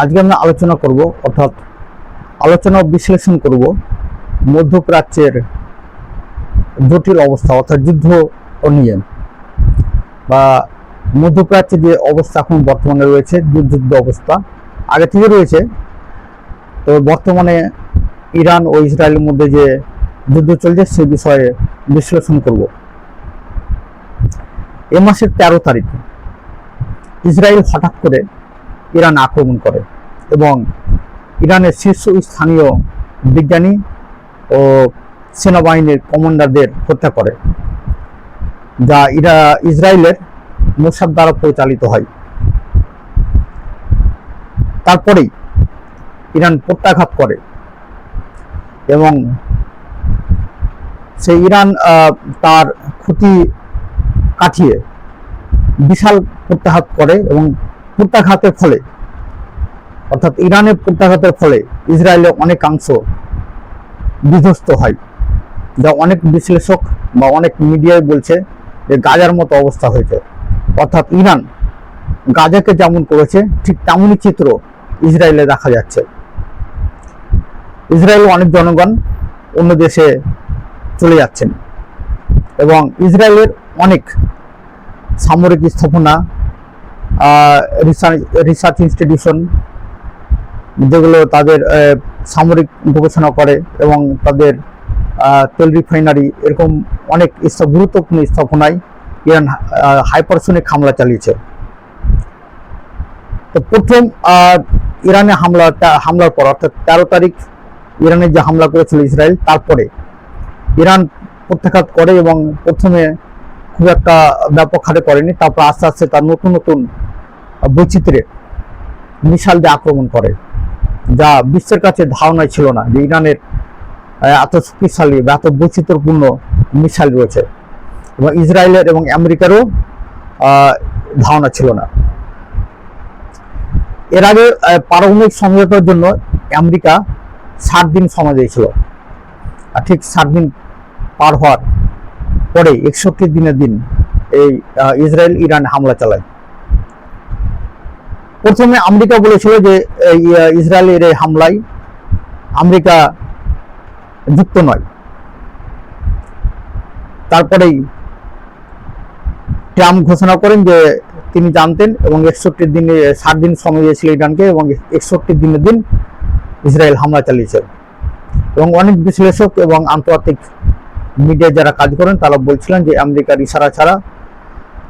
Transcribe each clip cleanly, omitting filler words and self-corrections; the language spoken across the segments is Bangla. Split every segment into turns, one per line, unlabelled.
আজকে আমরা আলোচনা করব, অর্থাৎ আলোচনা বিশ্লেষণ করব মধ্যপ্রাচ্যের জটিল অবস্থা অর্থাৎ যুদ্ধ নিয়ে, বা মধ্যপ্রাচ্যে যে অবস্থা এখন বর্তমানে রয়েছে, যুদ্ধ অবস্থা আগে থেকে রয়েছে, তো বর্তমানে ইরান ও ইসরায়েলের মধ্যে যে যুদ্ধ চলছে সে বিষয়ে বিশ্লেষণ করব। এ মাসের 13 তারিখ ইসরায়েল হঠাৎ করে ইরান আক্রমণ করে এবং ইরানের শীর্ষ স্থানীয় বিজ্ঞানী ও সেনাবাহিনীর কমান্ডারদের হত্যা করে, যা ইসরায়েলের মোসাদ দ্বারা পরিচালিত হয়। তারপরেই ইরান প্রত্যাঘাত করে এবং সেই ইরান তার ক্ষতি কাটিয়ে বিশাল প্রত্যাঘাত করে এবং প্রত্যাঘাতের ফলে, অর্থাৎ ইরানের প্রত্যাঘাতের ফলে ইসরায়েলের অনেকাংশ বিধ্বস্ত হয়, যা অনেক বিশ্লেষক বা অনেক মিডিয়ায় বলছে যে গাজার মতো অবস্থা হয়েছে। অর্থাৎ ইরান গাজাকে যেমন করেছে ঠিক তেমনই চিত্র ইসরায়েলে দেখা যাচ্ছে। ইসরায়েল অনেক জনগণ অন্য দেশে চলে যাচ্ছেন এবং ইসরায়েলের অনেক সামরিক স্থাপনা, রিসার্চ ইনস্টিটিউশন, যেগুলো তাদের সামরিক গবেষণা করে এবং তাদের তেল রিফাইনারি, এরকম অনেক গুরুত্বপূর্ণ স্থাপনায় ইরান হাইপারসনিক হামলা চালিয়েছে। তো প্রথম ইরানে হামলার পর, অর্থাৎ 13 তারিখ ইরানে যে হামলা করেছিল ইসরায়েল, তারপরে ইরান প্রত্যাঘাত করে এবং প্রথমে খুব একটা ব্যাপক হারে করেনি, তারপর আস্তে আস্তে তার নতুন নতুন বৈচিত্র্যের মিসাইল দিয়ে আক্রমণ করে, যা বিশ্বের কাছে ধারণাই ছিল না যে ইরানের এত শক্তিশালী বা এত বৈচিত্র্যপূর্ণ মিসাইল রয়েছে, এবং ইসরায়েলের এবং আমেরিকারও ধারণা ছিল না। এর আগে পারমাণবিক সমঝোতার জন্য আমেরিকা 60 দিন সময় দিয়েছিল, আর ঠিক 60 দিন পার হওয়ার পরে 61 দিনের দিন এই ইসরায়েল ইরান হামলা চালায়। প্রথমে আমেরিকা বলেছিল যে ইসরায়েলের এই হামলায় আমেরিকা যুক্ত নয়। তারপরেই ট্রাম্প ঘোষণা করেন যে তিনি জানতেন এবং 60 দিন সময় দিয়েছিল ইরানকে এবং 61 দিনের দিন ইসরায়েল হামলা চালিয়েছে। এবং অনেক বিশ্লেষক এবং আন্তর্জাতিক মিডিয়া যারা কাজ করেন তারা বলছিলেন যে আমেরিকার ইশারা ছাড়া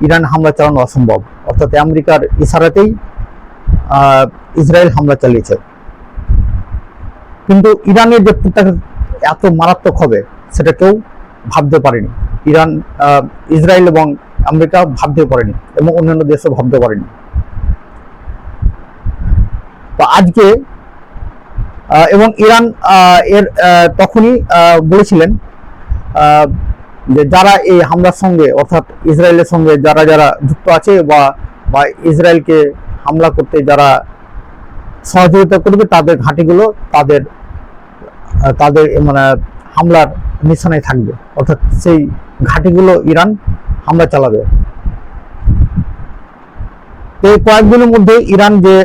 ইরান হামলা চালানো অসম্ভব, অর্থাৎ আমেরিকার ইশারাতেই ইসরায়েল হামলা চালিয়েছে। কিন্তু ইরানের যে প্রত্যাঘাত এত মারাত্মক হবে সেটা কেউ ভাবতে পারেনি। ইসরায়েল এবং আমেরিকা ভাবতে পারেনি এবং অন্যান্য দেশও ভাবতে পারেনি। তো আজকে এবং ইরান এর তখনই বলেছিলেন যে যারা এই হামলার সঙ্গে, অর্থাৎ ইসরায়েলের সঙ্গে যারা যারা যুক্ত আছে বা ইসরায়েলকে হামলা করতে যারা সহযোগিতা করবে তাদের ঘাঁটিগুলো তাদের মানে হামলার নিশানায় থাকবে, অর্থাৎ সেই ঘাঁটিগুলো ইরান হামলা চালাবে। এই কয়েকদিনের মধ্যে ইরান যে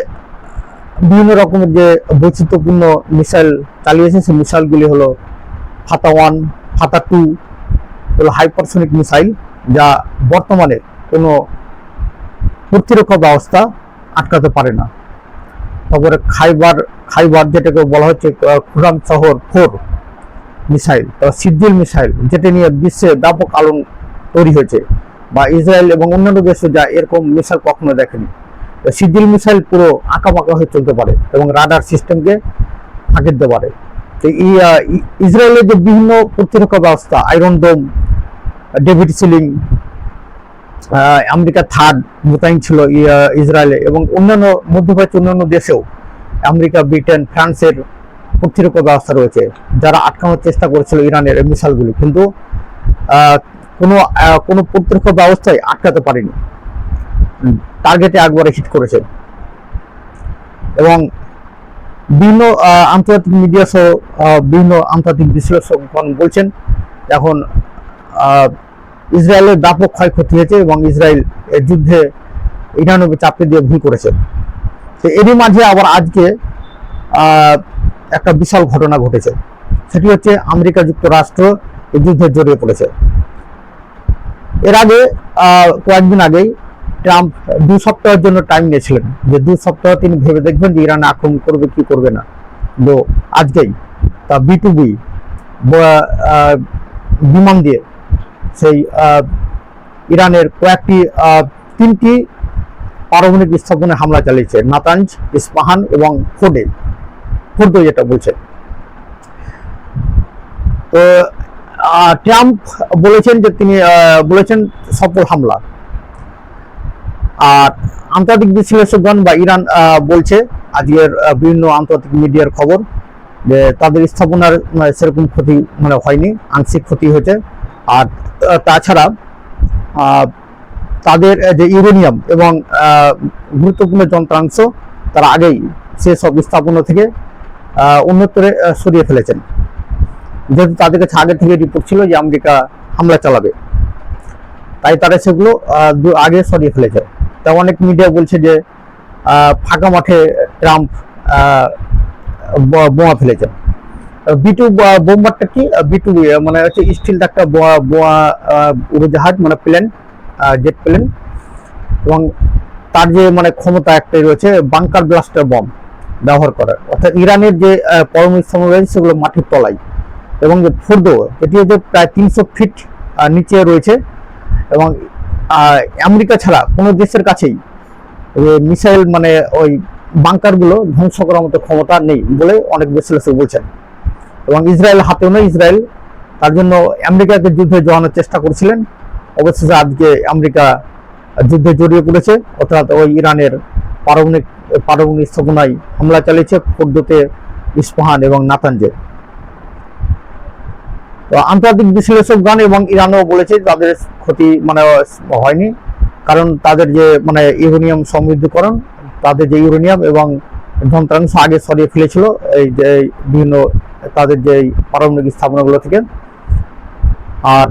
বিভিন্ন রকমের যে বৈচিত্র্যপূর্ণ মিসাইল চালিয়েছে, সেই মিসাইলগুলি হলো ফাতা 1, ফাতা 2 হলো হাইপারসনিক মিসাইল, যা বর্তমানে কোনো প্রতিরক্ষা ব্যবস্থা আটকাতে পারে না। তারপরে খাইবার যেটাকে বলা হচ্ছে খুরাম শহর 4 মিসাইল, সিদ্দিল মিসাইল, যেটা নিয়ে বিশ্বে ব্যাপক আলোড়ন তৈরি হয়েছে, বা ইসরায়েল এবং অন্যান্য দেশে যা এরকম মিসাইল কখনো দেখেনি। সিদ্দিল মিসাইল পুরো আঁকাবাঁকা হয়ে চলতে পারে এবং রাডার সিস্টেমকে ফাঁকি দিতে পারে। তো ইসরায়েলের যে বিভিন্ন প্রতিরক্ষা ব্যবস্থা, আয়রন ডোম, ডেভিড সিলিং, আমেরিকা 3rd মোতায়েন ছিল ইসরায়েলে, এবং অন্যান্য মধ্যপ্রাচ্যের অন্যান্য দেশেও আমেরিকা, ব্রিটেন, ফ্রান্সের প্রতিরক্ষা ব্যবস্থা রয়েছে, যারা আটকানোর চেষ্টা করেছিল ইরানের মিসাইলগুলি, কিন্তু কোনো প্রতিরক্ষা ব্যবস্থায় আটকাতে পারেনি, টার্গেটে একবারে হিট করেছে। এবং বিভিন্ন আন্তর্জাতিক মিডিয়া সহ বিভিন্ন আন্তর্জাতিক বিশ্লেষকগণ বলছেন এখন ইসরায়েলের ব্যাপক ক্ষয়ক্ষতি হয়েছে এবং ইসরায়েল এর যুদ্ধে ইরানকে চাপিয়ে দিয়ে ভুল করেছে। তো এরই মাঝে আবার আজকে একটা বিশাল ঘটনা ঘটেছে, সেটি হচ্ছে আমেরিকা যুক্তরাষ্ট্র এই যুদ্ধে জড়িয়ে পড়েছে। এর আগে কয়েকদিন আগেই ট্রাম্প 2 সপ্তাহের জন্য টাইম নিয়েছিলেন, যে 2 সপ্তাহ তিনি ভেবে দেখবেন যে ইরানে আক্রমণ করবে কি করবে না। তো আজকেই তা B2B বিমান দিয়ে সেই ইরানের কয়েকটি 3টি পারমাণবিক স্থাপনায় হামলা চালিয়েছে, নাতাঞ্জ, ইস্পাহান এবং ফোর্দো যেটা বলছে। তো ট্রাম্প বলেছেন যে তিনি বলেছেন সফল হামলা। আর আন্তর্জাতিক বিশ্লেষকগণ বা ইরান বলছে, আজকের বিভিন্ন আন্তর্জাতিক মিডিয়ার খবর, যে তাদের স্থাপনার সেরকম ক্ষতি হয়নি, আংশিক ক্ষতি হয়েছে। আর তাছাড়া তাদের যে ইউরেনিয়াম এবং গুরুত্বপূর্ণ যন্ত্রাংশ তারা আগেই সেসব স্থাপনা থেকে অন্যত্রে সরিয়ে ফেলেছেন, যেহেতু তাদের কাছে আগে থেকে রিপোর্ট ছিল যে আমেরিকা হামলা চালাবে, তাই তারা সেগুলো আগে সরিয়ে ফেলেছে। তা অনেক মিডিয়া বলছে যে ফাঁকা মাঠে ট্রাম্প বোমা ফেলেছেন। B2 বোমারটা কি, B2B মানে হচ্ছে স্টিল একটা উড়োজাহাজ, প্লেন, জেট প্লেন, এবং তার যে ক্ষমতা একটাই রয়েছে বাংকার ব্লাস্টার বম ব্যবহার করার। অর্থাৎ ইরানের যে পারমাণবিক স্থাপনা রয়েছে সেগুলো মাটির তলায়, এবং যে ফোর্দো এটি হচ্ছে প্রায় 300 ফিট নিচে রয়েছে, এবং আমেরিকা ছাড়া কোনো দেশের কাছেই মিসাইল ওই বাংকারগুলো ধ্বংস করার মতো ক্ষমতা নেই বলে অনেক বিশ্লেষক বলছেন। এবং ইসরায়েল হাতেও নেই, ইসরায়েল তার জন্য আমেরিকাকে যুদ্ধে জড়ানোর চেষ্টা করছিলেন। অবশেষে আজকে আমেরিকা যুদ্ধে জড়িয়ে পড়েছে, অর্থাৎ ওই ইরানের পারমাণবিক স্থাপনায় হামলা চালিয়েছে, ফোর্দোতে, ইস্পাহান এবং নাতাঞ্জে। তো আন্তর্জাতিক বিশ্লেষকগণ এবং ইরানও বলেছে তাদের ক্ষতি হয়নি, কারণ তাদের যে ইউরেনিয়াম সমৃদ্ধকরণ, তাদের যে ইউরেনিয়াম এবং যন্ত্রাংশ আগে সরিয়ে ফেলেছিল এই যে বিভিন্ন তাদের যে পারমাণবিক স্থাপনাগুলো থেকে। আর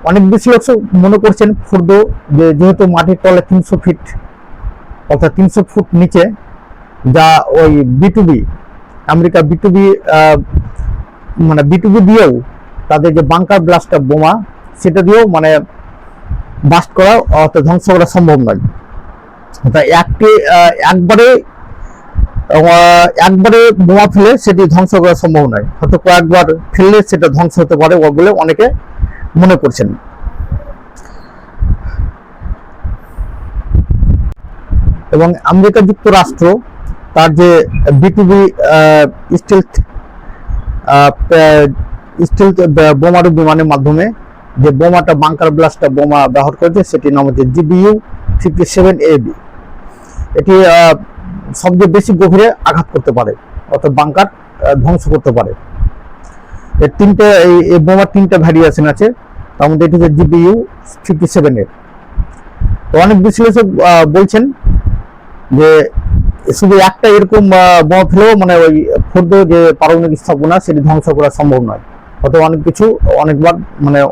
অনেক বিশ্লেষক মনে করছেন ফোর্দো যেহেতু মাটির তলে 300 ফিট অর্থাৎ 300 ফুট নিচে, যা ওই B2B আমেরিকা B2B দিয়েও তাদের যে বাংকার ব্লাস্টার বোমা সেটা দিয়েও বাস্ট করা অর্থাৎ ধ্বংস করা সম্ভব নয়। একবারে বোমা ফেলে সেটি ধ্বংস করা সম্ভব নয়, হয়তো কয়েকবার ফেললে সেটা ধ্বংস হতে পারে বলে অনেকে মনে করছেন। এবং আমেরিকা যুক্তরাষ্ট্র তার যে B2B স্টিলথ বোমারু বিমানের মাধ্যমে যে বোমাটা বাংকার ব্লাস্টার বোমা ব্যবহার করেছে সেটির নাম হচ্ছে GBU-57AB। এটি সবচেয়ে বেশি গভীরে আঘাত করতে পারে, অর্থাৎ বাংকার ধ্বংস করতে পারে। এই বোমার 3টা ভ্যারিয়েশন আছে, তার মধ্যে এটি হচ্ছে GBU-57A। তো অনেক বিশ্লেষক বলছেন যে শুধু একটা এরকম বোমা ফেলেও ওই ফোর্দো যে পারমাণবিক স্থাপনা সেটি ধ্বংস করা সম্ভব নয়, হয়তো অনেক কিছু অনেকবার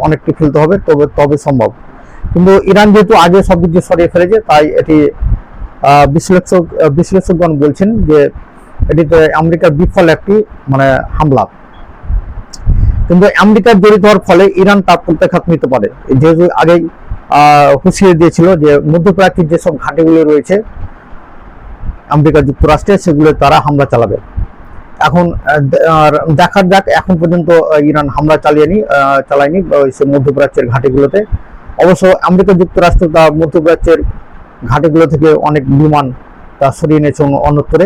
অনেকটি ফেলতে হবে তবে সম্ভব। কিন্তু ইরান যেহেতু আগে সব কিছু সরিয়ে ফেলেছে, তাই এটি বিশ্লেষকগণ বলছেন যে এটিতে আমেরিকার বিফল একটি হামলা। কিন্তু আমেরিকার জড়িত হওয়ার ফলে ইরান তার প্রত্যাঘাত নিতে পারে, যেহেতু আগেই হুঁশিয়ারি দিয়েছিল যে মধ্যপ্রাচ্যের যেসব ঘাঁটিগুলো রয়েছে আমেরিকা যুক্তরাষ্ট্রে সেগুলো তারা হামলা চালাবে। এখন দেখা যাক, এখন পর্যন্ত ইরান হামলা চালায়নি মধ্যপ্রাচ্যের ঘাঁটিগুলোতে। অবশ্য আমেরিকা যুক্তরাষ্ট্র তা মধ্যপ্রাচ্যের ঘাঁটিগুলো থেকে অনেক বিমান তা সরিয়ে নিয়েছে অন্যত্রে,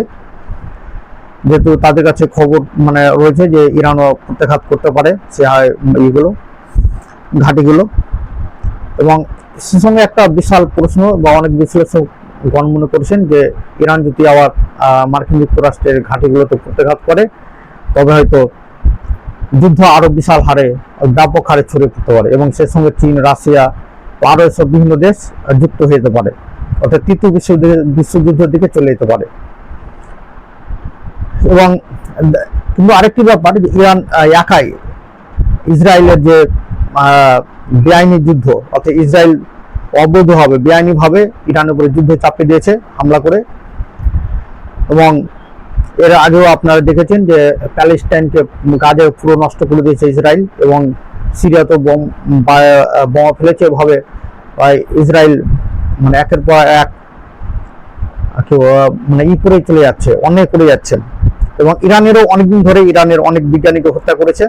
যেহেতু তাদের কাছে খবর রয়েছে যে ইরানও প্রত্যাঘাত করতে পারে সে ঘাঁটিগুলো। এবং সে সঙ্গে একটা বিশাল প্রশ্ন বা অনেক বিশ্লেষকগণ মনে করছেন যে ইরান যদি আবার মার্কিন যুক্তরাষ্ট্রের ঘাঁটিগুলোতে প্রত্যাঘাত করে, তবে হয়তো যুদ্ধ আরো বিশাল হারে ব্যাপক হারে ছড়িয়ে পড়তে পারে, এবং সে সঙ্গে চীন, রাশিয়া আরো এসব বিভিন্ন দেশ যুক্ত হয়ে যেতে পারে, অর্থাৎ তৃতীয় বিশ্বযুদ্ধের দিকে চলে যেতে পারে। এবং কিন্তু আরেকটি ব্যাপার, ইরান একাই ইসরায়েলের যে বেআইনি যুদ্ধ, অর্থাৎ ইসরায়েল অবৈধভাবে বেআইনিভাবে ইরানের উপরে যুদ্ধ চাপিয়ে দিয়েছে হামলা করে। এবং এর আগেও আপনারা দেখেছেন যে প্যালেস্টাইনকে গাজা পুরো নষ্ট করে দিয়েছে ইসরায়েল, এবং সিরিয়াতে বোমা ফেলেছে। এভাবে ইসরায়েল মানে একের পর এক মানে করেই চলে যাচ্ছে, অন্যায় করে যাচ্ছেন। এবং ইরানেরও অনেকদিন ধরে ইরানের অনেক বিজ্ঞানীকে হত্যা করেছে,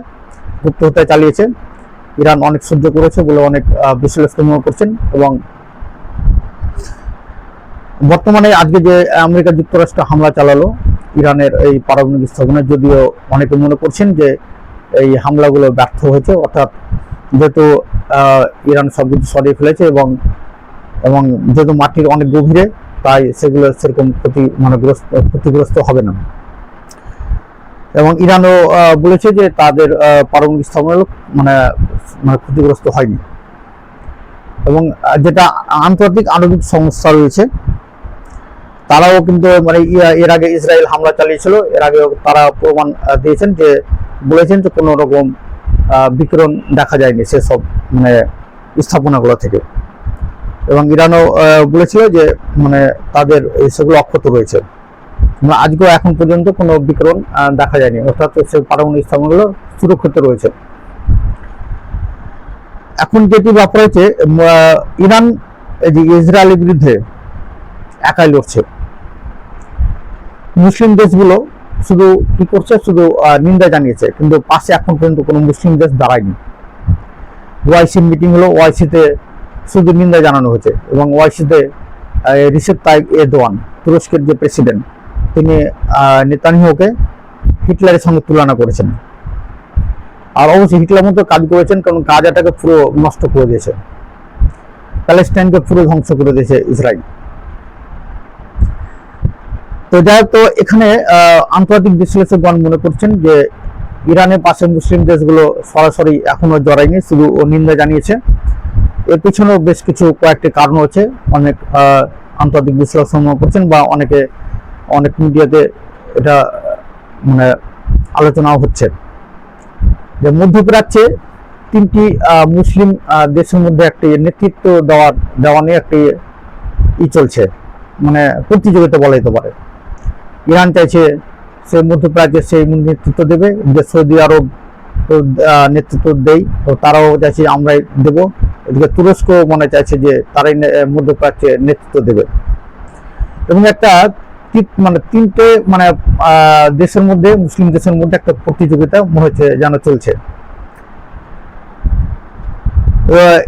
গুপ্ত হত্যা চালিয়েছে। ইরান অনেক সহ্য করেছে বলে অনেক বিশ্লেষক মনে করছেন। এবং বর্তমানে আজকে যে আমেরিকা যুক্তরাষ্ট্র হামলা চালালো ইরানের এই পারমাণবিক স্থাপনায়, যদিও অনেকে মনে করছেন যে এই হামলাগুলো ব্যর্থ হয়েছে, অর্থাৎ যেহেতু ইরান সবকিছু সরিয়ে ফেলেছে এবং এবং যেহেতু মাটির অনেক গভীরে, তাই সেগুলো সেরকম ক্ষতিগ্রস্ত হবে না। এবং ইরানও বলেছে যে তাদের পারমাণবিক স্থাপনা মানে ক্ষতিগ্রস্ত হয়নি। এবং যেটা আন্তর্জাতিক আণবিক সংস্থা রয়েছে তারাও কিন্তু মানে এর আগে ইসরায়েল হামলা চালিয়েছিল, এর আগে তারা প্রমাণ দিয়েছেন যে বলেছেন যে কোনো রকম বিকিরণ দেখা যায়নি সেসব মানে স্থাপনাগুলো থেকে। এবং ইরানও বলেছিল যে মানে তাদের সেগুলো অক্ষত রয়েছে, আজকেও এখন পর্যন্ত কোনো বিকিরণ দেখা যায়নি, অর্থাৎ সে পারমাণবিক স্থাপনাগুলো সুরক্ষিত রয়েছে। এখন যেটি ব্যাপার হচ্ছে ইরান এই যে ইসরায়েলের বিরুদ্ধে একাই লড়ছে। মুসলিম দেশগুলো শুধু কি করছে, শুধু নিন্দা জানিয়েছে, কিন্তু পাশে এখন পর্যন্ত কোনো মুসলিম দেশ দাঁড়ায়নি। ওআইসি মিটিং হলো, ওআইসিতে শুধু নিন্দা জানানো হয়েছে। এবং ওআইসিতে রিসেপ তাইপ এরদোয়ান, তুরস্কের যে প্রেসিডেন্ট, তিনি নেতানিয়াহুকে হিটলারের সঙ্গে তুলনা করেছেন। আর অবশ্যই হিটলার মতো কাজ করেছেন, কারণ গাজাটাকে পুরো নষ্ট করে দিয়েছে, প্যালেস্টাইনকে পুরো ধ্বংস করে দিয়েছে ইসরায়েল। তো যাই হোক, তো এখানে আন্তর্জাতিক বিশ্লেষকগণ মনে করছেন যে ইরানের পাশে মুসলিম দেশগুলো সরাসরি এখনো জড়ায়নি, শুধু নিন্দা জানিয়েছে। এর পিছনেও বেশ কিছু কয়েকটি কারণ হচ্ছে, অনেক আন্তর্জাতিক বিশ্লেষক মনে করছেন, বা অনেক মিডিয়াতে এটা মানে আলোচনাও হচ্ছে যে মধ্যপ্রাচ্যে তিনটি মুসলিম দেশের মধ্যে একটি নেতৃত্ব দেওয়া নিয়ে একটি চলছে, মানে প্রতিযোগিতা বলা যেতে পারে। ইরান চাইছে সে মধ্যপ্রাচ্যে সেই নেতৃত্ব দেবে, যে সৌদি আরব নেতৃত্ব দেয়, তো তারাও চাইছে আমরাই দেব। এদিকে তুরস্ক মনে চাইছে যে তারাই মধ্যপ্রাচ্যে নেতৃত্ব দেবে। এবং একটা মানে তিনটে মানে দেশের মধ্যে, মুসলিম দেশের মধ্যে একটা প্রতিযোগিতা মনে হচ্ছে যেন চলছে।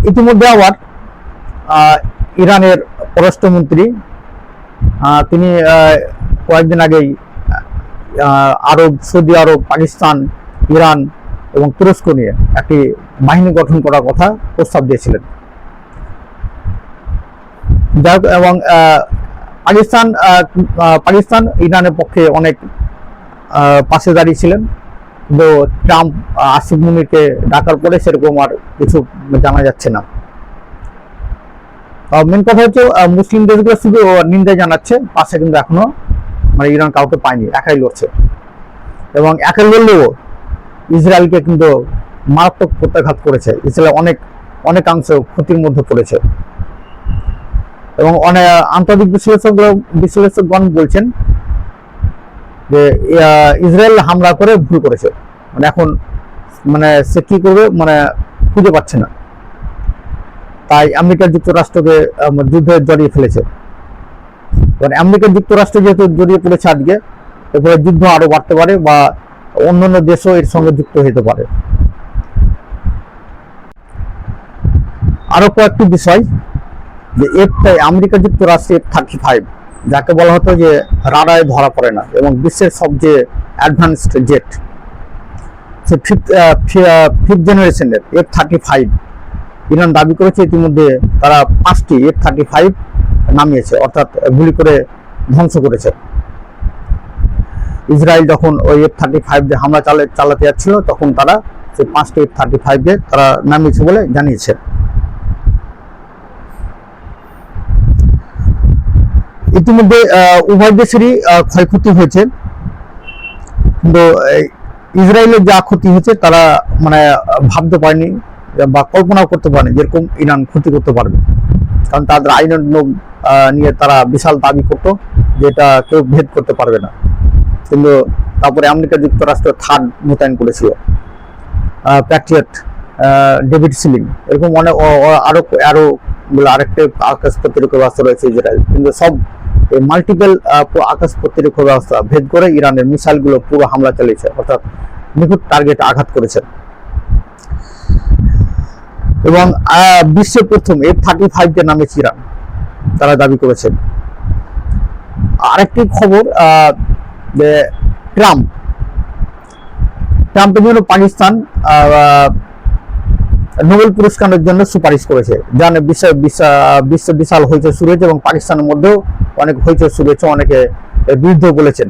ইতিমধ্যে আবার ইরানের পররাষ্ট্রমন্ত্রী তিনি কয়েকদিন আগেই সৌদি আরব, পাকিস্তান, ইরান এবং তুরস্ক নিয়ে একটি বাহিনী গঠন করার কথা প্রস্তাব দিয়েছিলেন। এবং পাকিস্তান ইরানের পক্ষে অনেক পাশে দাঁড়িয়েছিলেন, কিন্তু ট্রাম্প আসিফ মুনিরকে ডাকার পরে সেরকম আর কিছু জানা যাচ্ছে না। মেন কথা হচ্ছে মুসলিম দেশগুলো শুধু নিন্দা জানাচ্ছে, পাশে কিন্তু এখনো মানে ইরান কাউকে পায়নি, একাই লড়ছে। এবং একাই লড়লেও ইসরায়েলকে কিন্তু মারাত্মক প্রত্যাঘাত করেছে, ইসরায়েল অনেকাংশ ক্ষতির মধ্যে পড়েছে। এবং অনেক আন্তর্জাতিক বিশ্লেষকগণ বলছেন যে ইসরায়েল হামলা করে ভুল করেছে, মানে এখন মানে সে কি করবে মানে খুঁজে পাচ্ছে না, তাই আমেরিকা যুক্তরাষ্ট্রকে যুদ্ধে জড়িয়ে ফেলেছে। কারণ আমেরিকা যুক্তরাষ্ট্র যেহেতু জড়িয়ে পড়েছে আজকে, এরপরে যুদ্ধ আরো বাড়তে পারে, বা অন্যান্য দেশও এর সঙ্গে যুক্ত হতে পারে। আরো কয়েকটি বিষয়, যে আমেরিকা যুক্তরাষ্ট্রে F-35, যাকে বলা হতো যে রাডারে ধরা পড়ে না এবং বিশ্বের সবচেয়ে অ্যাডভান্সড জেট, সে ফিফথ জেনারেশনের F-35 ইরান দাবি করেছে ইতিমধ্যে তারা 5টি F-35 নামিয়েছে, অর্থাৎ গুলি করে ধ্বংস করেছে। ইসরায়েল যখন ওই F-35 দিয়ে হামলা চালাতে যাচ্ছিল, তখন তারা সেই 5টি F-35 দিয়ে তারা নামিয়েছে বলে জানিয়েছে। ইতিমধ্যে উভয় দেশেরই ক্ষয়ক্ষতি হয়েছে, কিন্তু ইসরায়েলের যা ক্ষতি হয়েছে তারা মানে ভাবতে পারেনি বা কল্পনাও করতে পারেনি যেরকম ইরান ক্ষতি করতে পারবে। কারণ তাদের আইন নিয়ে তারা বিশাল দাবি করত যেটা কেউ ভেদ করতে পারবে না। কিন্তু তারপরে আমেরিকা যুক্তরাষ্ট্র থার্ড মোতায়েন করেছিল, প্যাট্রিয়ট, ডেভিড সিলিং, এরকম অনেক আরো আরো আরেকটা আকাশ প্রতিরক্ষা ব্যবস্থা রয়েছে ইসরায়েল। কিন্তু সব মাল্টিপল আকাশ প্রতিরক্ষা ব্যবস্থা ভেদ করে ইরানের মিসাইলগুলো পুরো হামলা চালিয়েছে, অর্থাৎ নিখুঁত টার্গেট আঘাত করেছে। এবং বিশ্বের প্রথম F-35 যে নামেছে ইরান, তারা দাবি করেছেন। আরেকটি খবর, যে ট্রাম্পের জন্য পাকিস্তান নোবেল পুরস্কারের জন্য সুপারিশ করেছে। জানে বিশ্ব বিশাল হইচই শুরু হয়েছে এবং পাকিস্তানের মধ্যেও অনেক হইচই শুরু হয়েছে, অনেকে বিরুদ্ধে বলেছেন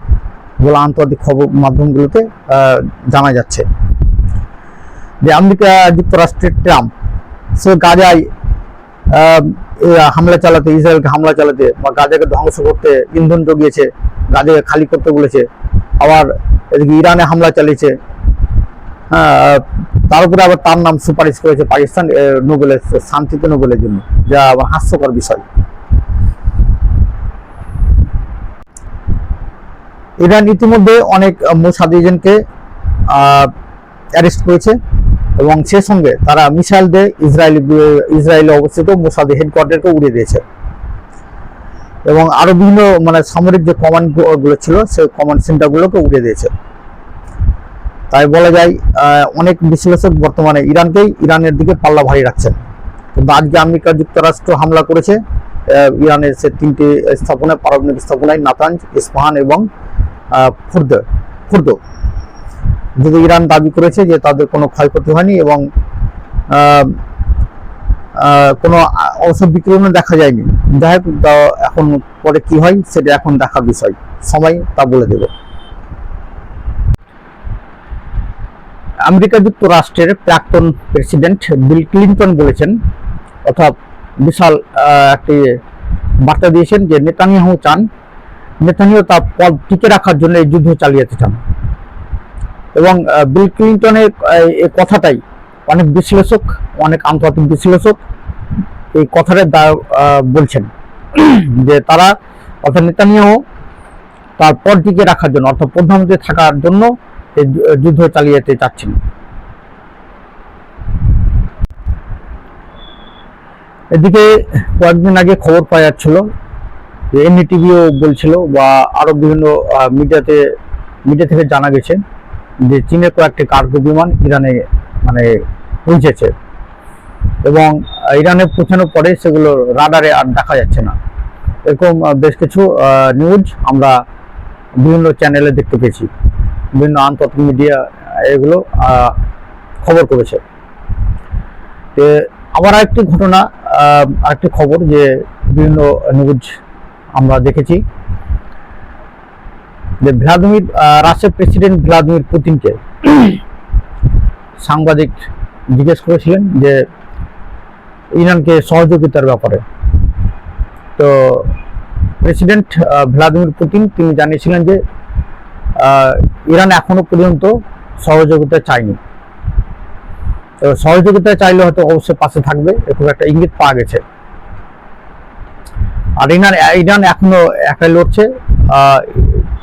বলে আন্তর্জাতিক খবর মাধ্যমগুলোতে জানা যাচ্ছে যে আমেরিকা যুক্তরাষ্ট্রের ট্রাম্প সে গাজায় হামলা চালাতে, ইসরায়েলকে হামলা চালাতে বা গাজাকে ধ্বংস করতে ইন্ধন জুগিয়েছে, গাজাকে খালি করতে বলেছে। আবার এদিকে ইরানে হামলা চালিয়েছে, তার উপরে আবার তার নাম সুপারিশ করেছে পাকিস্তান নোবেলের, শান্তিতে নোবেলের জন্য, যা হাস্যকর বিষয়। ইরান ইতিমধ্যে অনেক মোসাদ এজেন্টকে অ্যারেস্ট করেছে এবং সে সঙ্গে তারা মিসাইল দিয়ে ইসরায়েলে অবস্থিত মোসাদের হেডকোয়ার্টারকে উড়িয়ে দিয়েছে এবং আরো বিভিন্ন সামরিক যে কমান্ড গুলো ছিল সেই কমান্ড সেন্টারগুলোকে উড়িয়ে দিয়েছে। তাই বলা যায় অনেক বিশ্লেষক বর্তমানে ইরানের দিকে পাল্লা ভারী রাখছেন। কিন্তু আজকে আমেরিকা যুক্তরাষ্ট্র হামলা করেছে ইরানের সে 3টি স্থাপনায়, পারমাণবিক স্থাপনায়, নাতাঞ্জ, ইস্পাহান এবং ফুরদো। যদি ইরান দাবি করেছে যে তাদের কোনো ক্ষয়ক্ষতি হয়নি এবং কোনো ঔষধ বিকিরণও দেখা যায়নি। যাই হোক, এখন পরে কি হয় সেটা এখন দেখার বিষয়, সময় তা বলে দেবে। আমেরিকা যুক্তরাষ্ট্রের প্রাক্তন প্রেসিডেন্ট বিল ক্লিন্টন বলেছেন, অর্থাৎ বিশাল একটি বার্তা দিয়েছেন যে নেতানিয়াহু তার পদ টিকে রাখার জন্য এই যুদ্ধ চালিয়ে যেতে চান। এবং বিল ক্লিন্টনের এই কথাটাই অনেক বিশ্লেষক, অনেক আন্তর্জাতিক বিশ্লেষক এই কথাটা বলছেন যে তারা, অর্থাৎ নেতানিয়াহু তার পদ টিকে রাখার জন্য, অর্থাৎ প্রধানমন্ত্রী থাকার জন্য এই যুদ্ধ চালিয়ে যেতে চাচ্ছেন। এদিকে কয়েকদিন আগে খবর পাওয়া যাচ্ছিল যে এনডিটিভিও বলছিল বা আরো বিভিন্ন মিডিয়া থেকে জানা গেছে যে চীনের কয়েকটি কার্গো বিমান ইরানে পৌঁছেছে এবং ইরানে পৌঁছানোর পরে সেগুলো রাডারে আর দেখা যাচ্ছে না। এরকম বেশ কিছু নিউজ আমরা বিভিন্ন চ্যানেলে দেখতে পেয়েছি, বিভিন্ন আন্তর্জাতিক মিডিয়া এগুলো খবর করেছে। আবার আরেকটি ঘটনা, আরেকটি খবর যে বিভিন্ন নিউজ আমরা দেখেছি যে রাশিয়ার প্রেসিডেন্ট ভ্লাদিমির পুতিনকে সাংবাদিক জিজ্ঞেস করেছিলেন যে ইরানকে সহযোগিতার ব্যাপারে। তো প্রেসিডেন্ট ভ্লাদিমির পুতিন তিনি জানিয়েছিলেন যে ইরান এখনো পর্যন্ত সহযোগিতা চায়নি। তো সহযোগিতা চাইলে হয়তো অবশ্যই পাশে থাকবে, এরকম একটা ইঙ্গিত পাওয়া গেছে। আর ইরান এখনো একাই লড়ছে,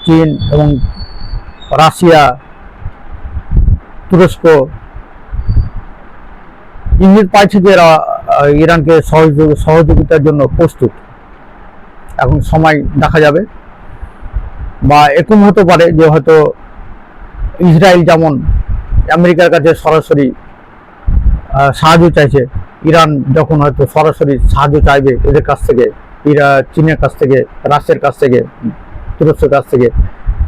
চীন এবং রাশিয়া, তুরস্ক ইঙ্গিত পাইছে যে এরা ইরানকে সহযোগিতার জন্য প্রস্তুত। এখন সময় দেখা যাবে, বা এরকম হতে পারে যে হয়তো ইসরায়েল যেমন আমেরিকার কাছে সরাসরি সাহায্য চাইছে, ইরান যখন হয়তো সরাসরি সাহায্য চাইবে এদের কাছ থেকে, চীনের কাছ থেকে, রাশিয়ার কাছ থেকে, তুরস্কের কাছ থেকে,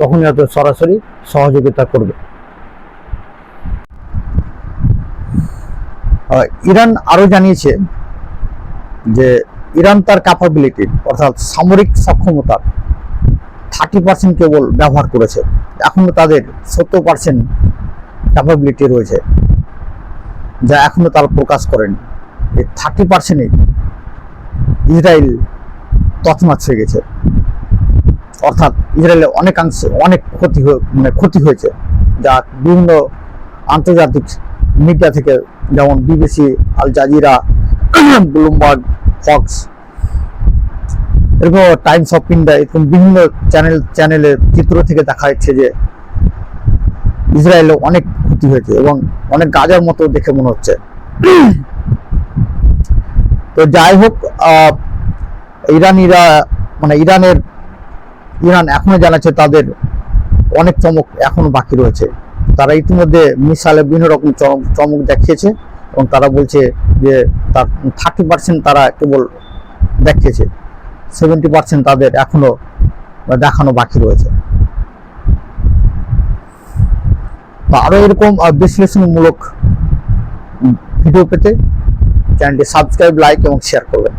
তখনই হয়তো সরাসরি সহযোগিতা করবে। ইরান আরো জানিয়েছে যে ইরান তার ক্যাপাবিলিটি, অর্থাৎ সামরিক সক্ষমতার 30% কেবল ব্যবহার করেছে। এখনো তাদের 70% ক্যাপাবিলিটি রয়েছে, যা এখনো তারা প্রকাশ করেনি। এই 30%-এ ইসরায়েল তছনছ হয়ে গেছে, অর্থাৎ ইসরায়েলের অনেকাংশে অনেক ক্ষতি হয়েছে, যা বিভিন্ন আন্তর্জাতিক মিডিয়া থেকে, যেমন BBC, Al Jazeera, Bloomberg, Fox এরকম টাইমস অফ ইন্ডিয়া এরকম বিভিন্ন চ্যানেলের চিত্র থেকে দেখা যাচ্ছে যে ইসরায়েলে অনেক ক্ষতি হয়েছে এবং অনেক গাজার মতো দেখে মনে হচ্ছে। তো যাই হোক, ইরান এখনো জানাচ্ছে তাদের অনেক চমক এখনো বাকি রয়েছে। তারা ইতিমধ্যে মিসাইলে বিভিন্ন রকম চমক দেখিয়েছে এবং তারা বলছে যে তার 30% তারা কেবল দেখিয়েছে, 70% তাদের এখনো দেখানো বাকি রয়েছে। তো আরো এরকম বিশ্লেষণমূলক ভিডিও পেতে চ্যানেলটি সাবস্ক্রাইব, লাইক এবং শেয়ার করবেন।